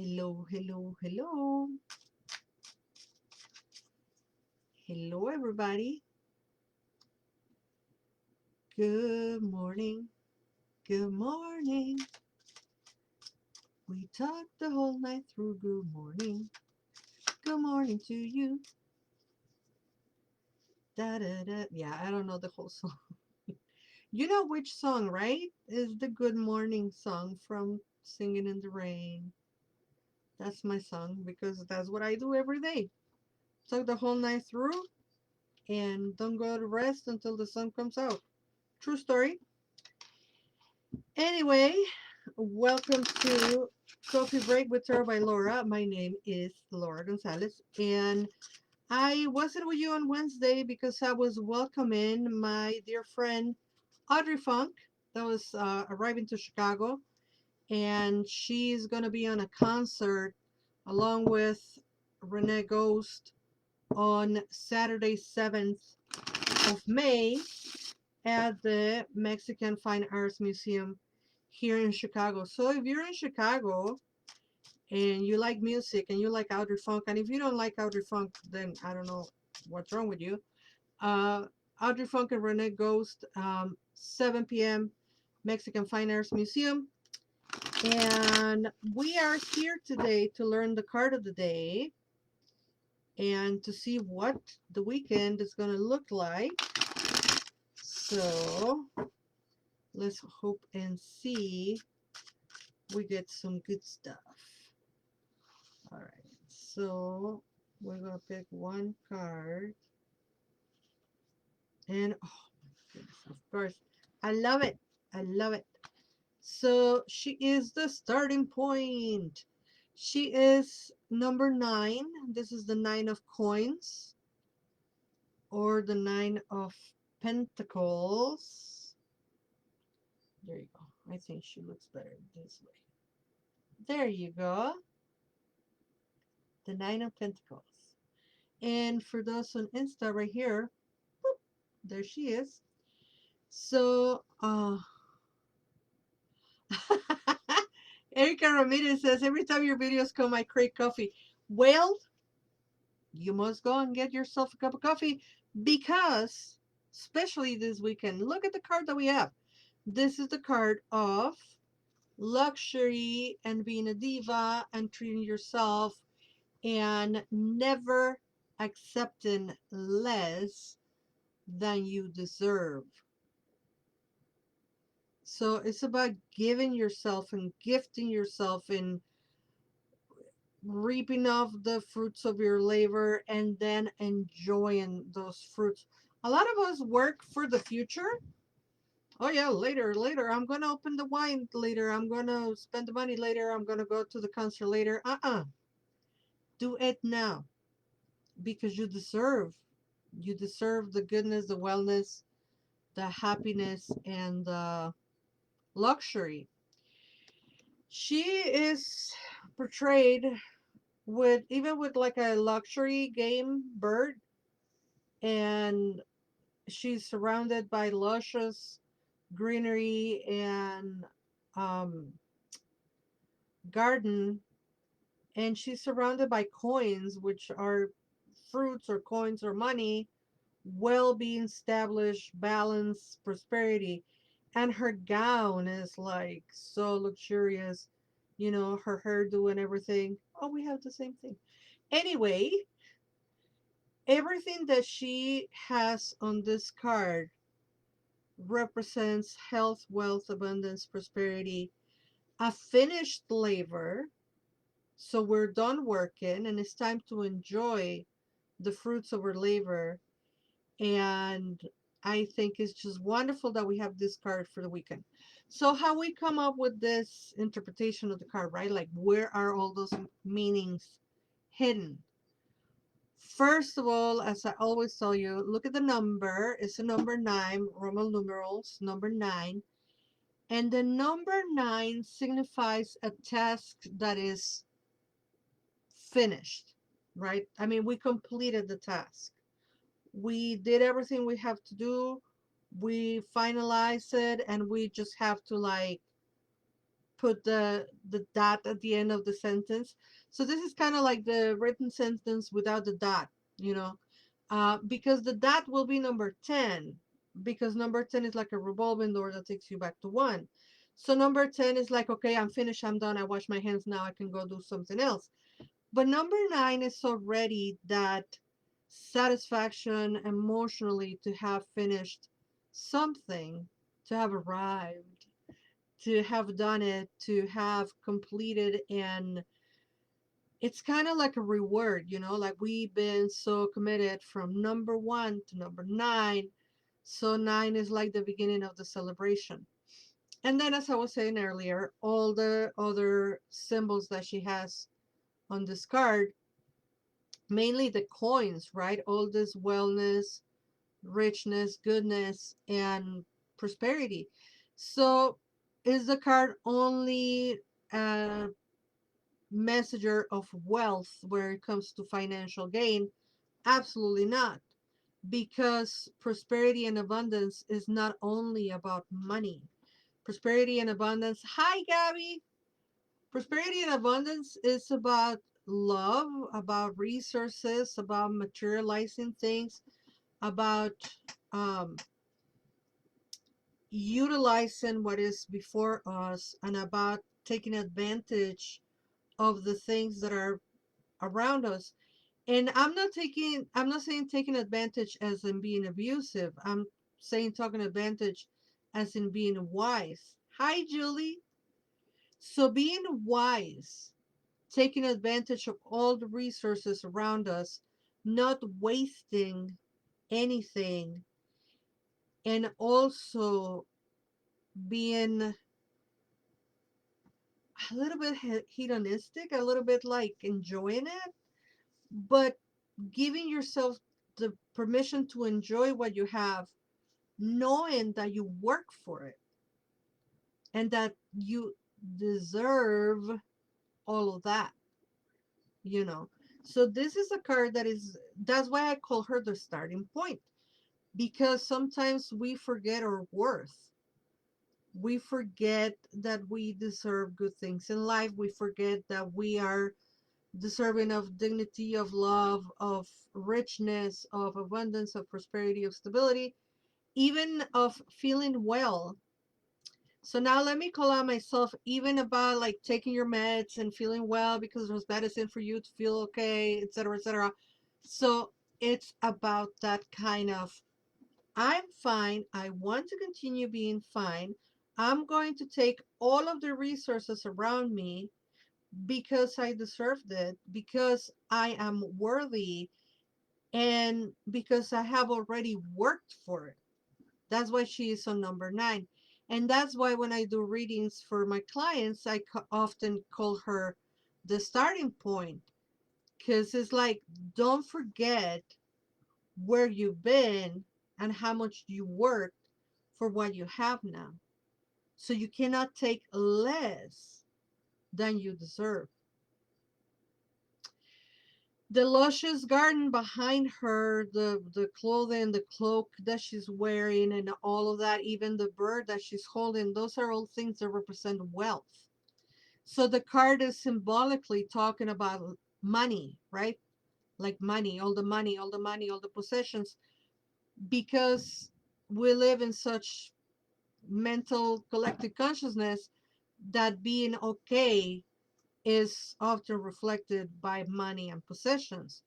Hello, hello, hello. Hello, everybody. Good morning. Good morning. We talked the whole night through. Good morning. Good morning to you. Da da da. Yeah, I don't know the whole song. You know which song, right? Is the Good Morning song from Singing in the Rain. That's my song because that's what I do every day. Talk the whole night through and don't go to rest until the sun comes out. True story. Anyway, welcome to Coffee Break with Tara by Laura. My name is Laura González, and I wasn't with you on Wednesday because I was welcoming my dear friend Audrey Funk that was arriving to Chicago, and she's going to be on a concert along with Renee Ghost on Saturday, 7th of May at the Mexican Fine Arts Museum here in Chicago. So if you're in Chicago and you like music and you like Audrey Funk, and if you don't like Audrey Funk, then I don't know what's wrong with you. Uh, Audrey Funk and Renee Ghost, 7 p.m. Mexican Fine Arts Museum. And we are here today to learn the card of the day and to see what the weekend is going to look like. So let's hope and see we get some good stuff. All right, so we're gonna pick one card, and oh my goodness, of course, I love it. I love it. So she is the starting point. She is number 9. This is the 9 of coins or the 9 of pentacles. There you go. I think she looks better this way. There you go. The 9 of pentacles. And for those on Insta right here, boop, there she is. So, Erica Ramirez says, every time your videos come, I crave coffee. Well, you must go and get yourself a cup of coffee because, especially this weekend, look at the card that we have. This is the card of luxury and being a diva and treating yourself and never accepting less than you deserve. So it's about giving yourself and gifting yourself and reaping off the fruits of your labor and then enjoying those fruits. A lot of us work for the future. Oh yeah, later. I'm gonna open the wine later. I'm gonna spend the money later. I'm gonna go to the concert later. Do it now because you deserve. You deserve the goodness, the wellness, the happiness, and the luxury. She is portrayed with even with like a luxury game bird, and she's surrounded by luscious greenery and um, garden, and she's surrounded by coins, which are fruits or coins or money, well-being, established, balance, prosperity. And her gown is like so luxurious, her hairdo and everything. Oh, we have the same thing. Anyway, everything that she has on this card represents health, wealth, abundance, prosperity, a finished labor. So we're done working and it's time to enjoy the fruits of our labor. And I think it's just wonderful that we have this card for the weekend. So how we come up with this interpretation of the card, right? Like where are all those meanings hidden? First of all, as I always tell you, look at the number. It's a number 9, Roman numerals, number 9. And the number 9 signifies a task that is finished, right? I mean, we completed the task. We did everything we have to do. We finalized it and we just have to like put the dot at the end of the sentence. So this is kind of like the written sentence without the dot, you know, because the dot will be number 10, because number 10 is like a revolving door that takes you back to one. So number 10 is like, okay, I'm finished, I'm done, I wash my hands, now I can go do something else. But number 9 is already that satisfaction emotionally to have finished something, to have arrived, to have done it, to have completed, and it's kind of like a reward, you know, like we've been so committed from number 1 to number 9. So 9 is like the beginning of the celebration. And then, as I was saying earlier, all the other symbols that she has on this card, mainly the coins, right? All this wellness, richness, goodness, and prosperity. So, is the card only a messenger of wealth when it comes to financial gain? Absolutely not. Because prosperity and abundance is not only about money. Prosperity and abundance. Hi, Gabby. Prosperity and abundance is about love, about resources, about materializing things, about um, utilizing what is before us, and about taking advantage of the things that are around us. And I'm not saying taking advantage as in being abusive. I'm saying taking advantage as in being wise. Hi, Julie. So being wise, taking advantage of all the resources around us, not wasting anything, and also being a little bit hedonistic, a little bit like enjoying it, but giving yourself the permission to enjoy what you have, knowing that you work for it and that you deserve all of that, you know. So this is a card that's why I call her the starting point, because sometimes we forget our worth. We forget that we deserve good things in life. We forget that we are deserving of dignity, of love, of richness, of abundance, of prosperity, of stability, even of feeling well. So now let me call out myself, even about like taking your meds and feeling well because there's medicine for you to feel okay, etc., etc. So it's about that kind of, I'm fine. I want to continue being fine. I'm going to take all of the resources around me because I deserved it, because I am worthy, and because I have already worked for it. That's why she is on number 9. And that's why when I do readings for my clients, I often call her the starting point, because it's like, don't forget where you've been and how much you worked for what you have now. So you cannot take less than you deserve. The luscious garden behind her, the clothing, the cloak that she's wearing, and all of that, even the bird that she's holding, those are all things that represent wealth. So the card is symbolically talking about money, right? Like money, all the money, all the money, all the possessions, because we live in such mental collective consciousness that being okay is often reflected by money and possessions.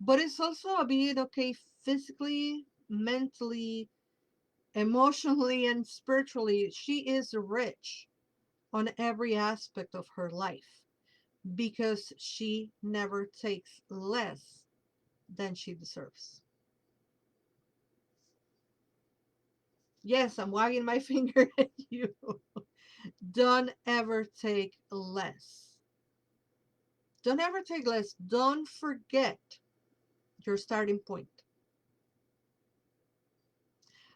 But it's also being okay physically, mentally, emotionally, and spiritually. She is rich on every aspect of her life because she never takes less than she deserves. Yes, I'm wagging my finger at you. Don't ever take less. Don't ever take less. Don't forget your starting point.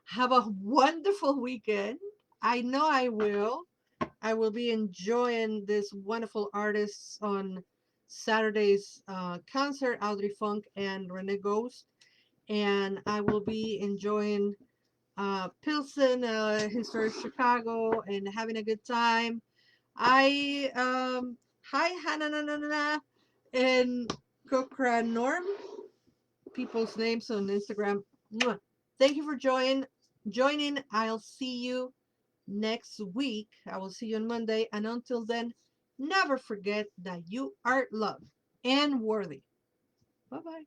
Have a wonderful weekend. I know I will. I will be enjoying this wonderful artists on Saturday's concert, Audrey Funk and Rene Ghost. And I will be enjoying Pilsen, Historic Chicago, and having a good time. I hi Hannah and Kokra Norm, people's names on Instagram. Mwah. Thank you for joining. I'll see you next week. I will see you on Monday. And until then, never forget that you are loved and worthy. Bye bye.